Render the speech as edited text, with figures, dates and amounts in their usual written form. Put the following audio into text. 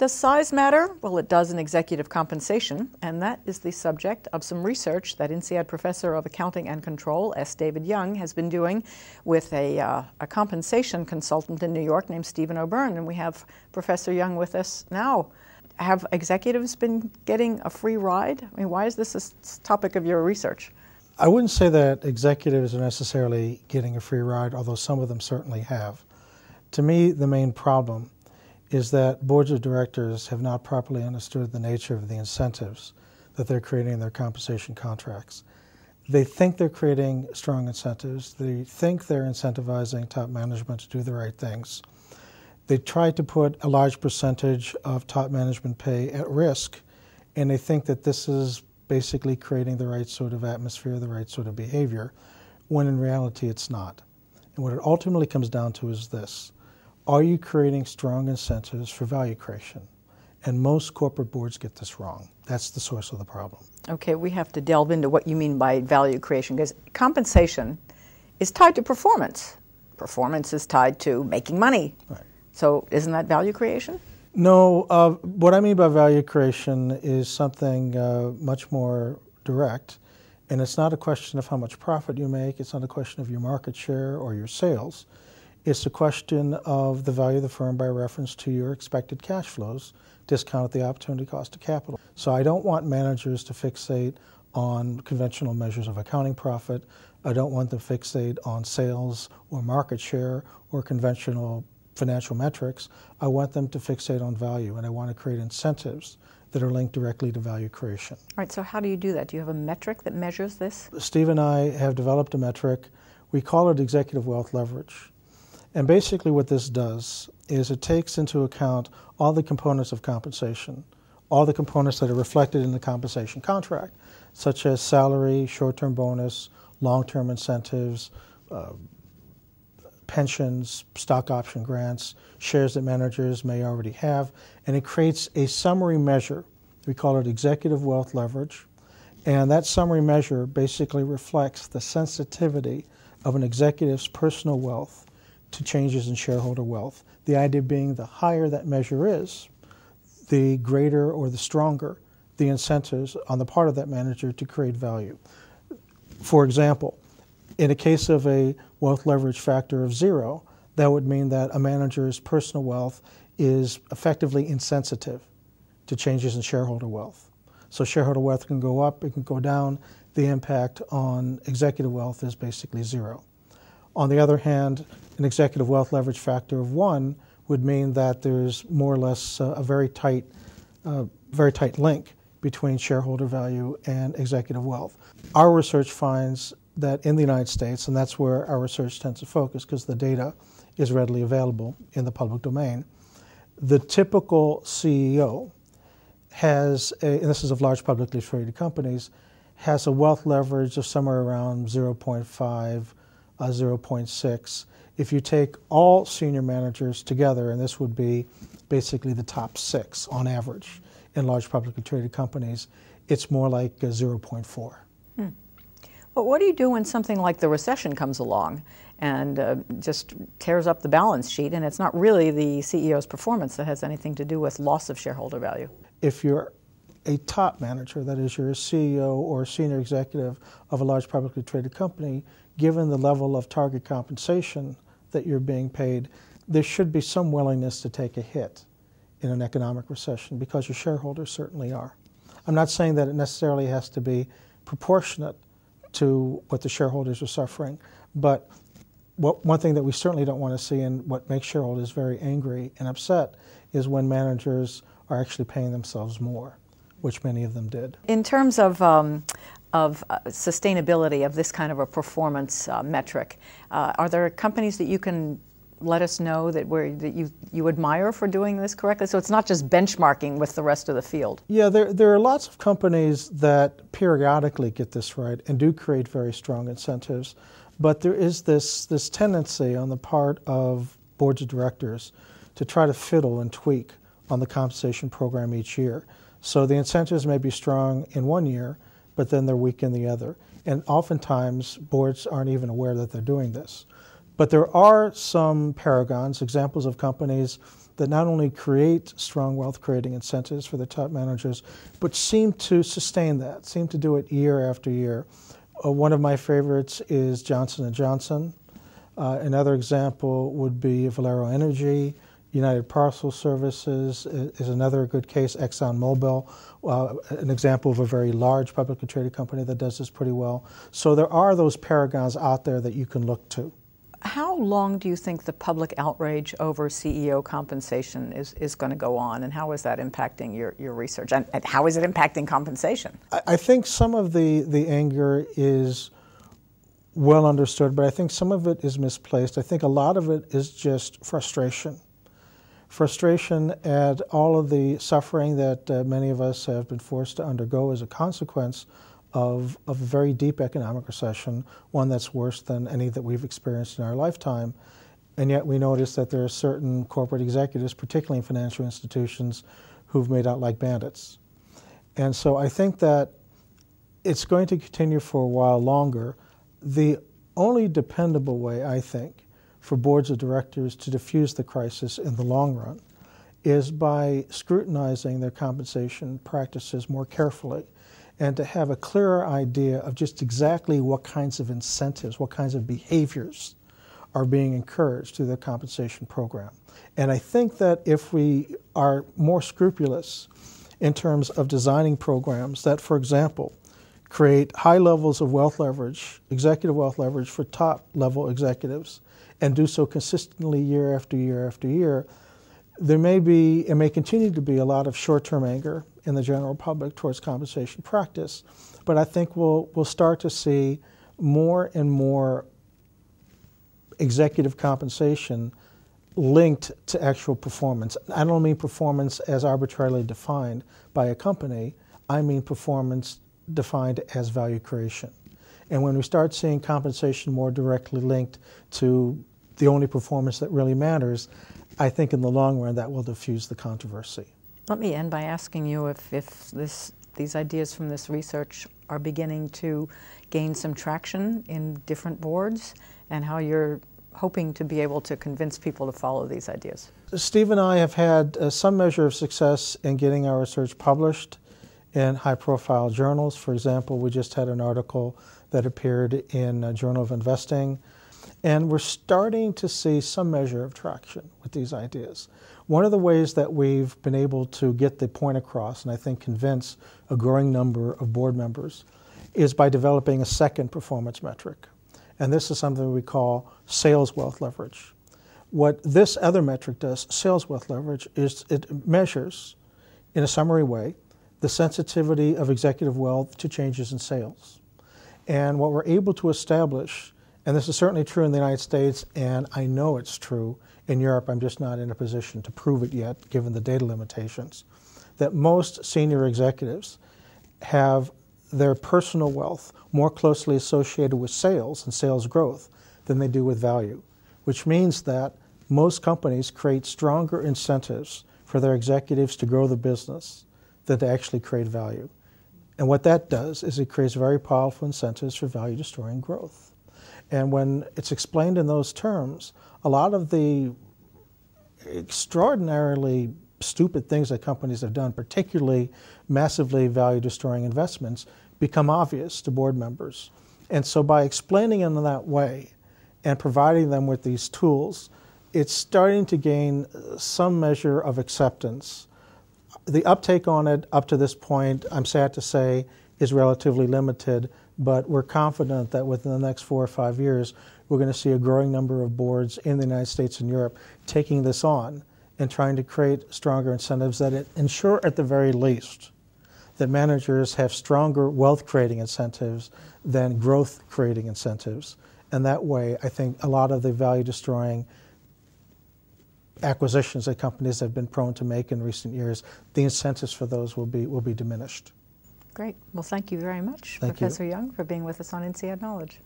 Does size matter? Well, it does in executive compensation, and that is the subject of some research that INSEAD Professor of Accounting and Control, S. David Young, has been doing with a compensation consultant in New York named Stephen O'Byrne, and we have Professor Young with us now. Have executives been getting a free ride? I mean, why is this a topic of your research? I wouldn't say that executives are necessarily getting a free ride, although some of them certainly have. To me, the main problem is that boards of directors have not properly understood the nature of the incentives that they're creating in their compensation contracts. They think they're creating strong incentives. They think they're incentivizing top management to do the right things. They try to put a large percentage of top management pay at risk, and they think that this is basically creating the right sort of atmosphere, the right sort of behavior, when in reality it's not. And what it ultimately comes down to is this: are you creating strong incentives for value creation? And most corporate boards get this wrong. That's the source of the problem. Okay, we have to delve into what you mean by value creation, because compensation is tied to performance. Performance is tied to making money. Right. So isn't that value creation? No, what I mean by value creation is something much more direct. And it's not a question of how much profit you make. It's not a question of your market share or your sales. It's a question of the value of the firm by reference to your expected cash flows, discounted the opportunity cost of capital. So I don't want managers to fixate on conventional measures of accounting profit. I don't want them to fixate on sales or market share or conventional financial metrics. I want them to fixate on value, and I want to create incentives that are linked directly to value creation. All right, so how do you do that? Do you have a metric that measures this? Steve and I have developed a metric. We call it executive wealth leverage. And basically what this does is it takes into account all the components of compensation, all the components that are reflected in the compensation contract, such as salary, short-term bonus, long-term incentives, pensions, stock option grants, shares that managers may already have, and it creates a summary measure. We call it executive wealth leverage, and that summary measure basically reflects the sensitivity of an executive's personal wealth to changes in shareholder wealth. The idea being the higher that measure is, the greater or the stronger the incentives on the part of that manager to create value. For example, in a case of a wealth leverage factor of 0, that would mean that a manager's personal wealth is effectively insensitive to changes in shareholder wealth. So shareholder wealth can go up, it can go down. The impact on executive wealth is basically 0. On the other hand, an executive wealth leverage factor of 1 would mean that there's more or less a very tight link between shareholder value and executive wealth. Our research finds that in the United States, and that's where our research tends to focus because the data is readily available in the public domain, the typical CEO has, and this is of large publicly traded companies, has a wealth leverage of somewhere around 0.5, 0.6. If you take all senior managers together, and this would be basically the top 6 on average in large publicly traded companies, it's more like 0.4. But what do you do when something like the recession comes along and just tears up the balance sheet, and it's not really the CEO's performance that has anything to do with loss of shareholder value? If you're a top manager, that is, you're a CEO or a senior executive of a large publicly traded company, given the level of target compensation that you're being paid, there should be some willingness to take a hit in an economic recession because your shareholders certainly are. I'm not saying that it necessarily has to be proportionate to what the shareholders are suffering, but one thing that we certainly don't want to see and what makes shareholders very angry and upset is when managers are actually paying themselves more, which many of them did. In terms of sustainability of this kind of a performance metric, are there companies that you can let us know that you admire for doing this correctly? So it's not just benchmarking with the rest of the field. Yeah, there are lots of companies that periodically get this right and do create very strong incentives, but there is this tendency on the part of boards of directors to try to fiddle and tweak on the compensation program each year. So the incentives may be strong in one year, but then they're weak in the other. And oftentimes, boards aren't even aware that they're doing this. But there are some paragons, examples of companies that not only create strong wealth-creating incentives for the top managers, but seem to sustain that, seem to do it year after year. One of my favorites is Johnson & Johnson. Another example would be Valero Energy. United Parcel Services is another good case. ExxonMobil, an example of a very large publicly traded company that does this pretty well. So there are those paragons out there that you can look to. How long do you think the public outrage over CEO compensation is going to go on, and how is that impacting your research? And how is it impacting compensation? I think some of the anger is well understood, but I think some of it is misplaced. I think a lot of it is just frustration. Frustration at all of the suffering that many of us have been forced to undergo as a consequence of a very deep economic recession, one that's worse than any that we've experienced in our lifetime. And yet we notice that there are certain corporate executives, particularly in financial institutions, who've made out like bandits. And so I think that it's going to continue for a while longer. The only dependable way, I think, for boards of directors to diffuse the crisis in the long run is by scrutinizing their compensation practices more carefully and to have a clearer idea of just exactly what kinds of incentives, what kinds of behaviors are being encouraged through their compensation program. And I think that if we are more scrupulous in terms of designing programs that, for example, create high levels of wealth leverage, executive wealth leverage for top-level executives, and do so consistently year after year after year, there may be, and may continue to be, a lot of short-term anger in the general public towards compensation practice. But I think we'll start to see more and more executive compensation linked to actual performance. I don't mean performance as arbitrarily defined by a company. I mean performance defined as value creation. And when we start seeing compensation more directly linked to the only performance that really matters, I think in the long run that will diffuse the controversy. Let me end by asking you if these ideas from this research are beginning to gain some traction in different boards, and how you're hoping to be able to convince people to follow these ideas. Steve and I have had some measure of success in getting our research published in high-profile journals. For example, we just had an article that appeared in Journal of Investing, and we're starting to see some measure of traction with these ideas. One of the ways that we've been able to get the point across, and I think convince a growing number of board members, is by developing a second performance metric. And this is something we call sales wealth leverage. What this other metric does, sales wealth leverage, is it measures, in a summary way, the sensitivity of executive wealth to changes in sales. And what we're able to establish, and this is certainly true in the United States, and I know it's true in Europe, I'm just not in a position to prove it yet, given the data limitations, that most senior executives have their personal wealth more closely associated with sales and sales growth than they do with value, which means that most companies create stronger incentives for their executives to grow the business than to actually create value. And what that does is it creates very powerful incentives for value-destroying growth. And when it's explained in those terms, a lot of the extraordinarily stupid things that companies have done, particularly massively value-destroying investments, become obvious to board members. And so by explaining in that way and providing them with these tools, it's starting to gain some measure of acceptance. The uptake on it up to this point, I'm sad to say, is relatively limited, but we're confident that within the next 4 or 5 years, we're going to see a growing number of boards in the United States and Europe taking this on and trying to create stronger incentives that ensure, at the very least, that managers have stronger wealth-creating incentives than growth-creating incentives. And that way, I think a lot of the value-destroying acquisitions that companies have been prone to make in recent years, the incentives for those will be diminished. Great. Well, thank you very much, Thank Professor Young, for being with us on INSEAD Knowledge.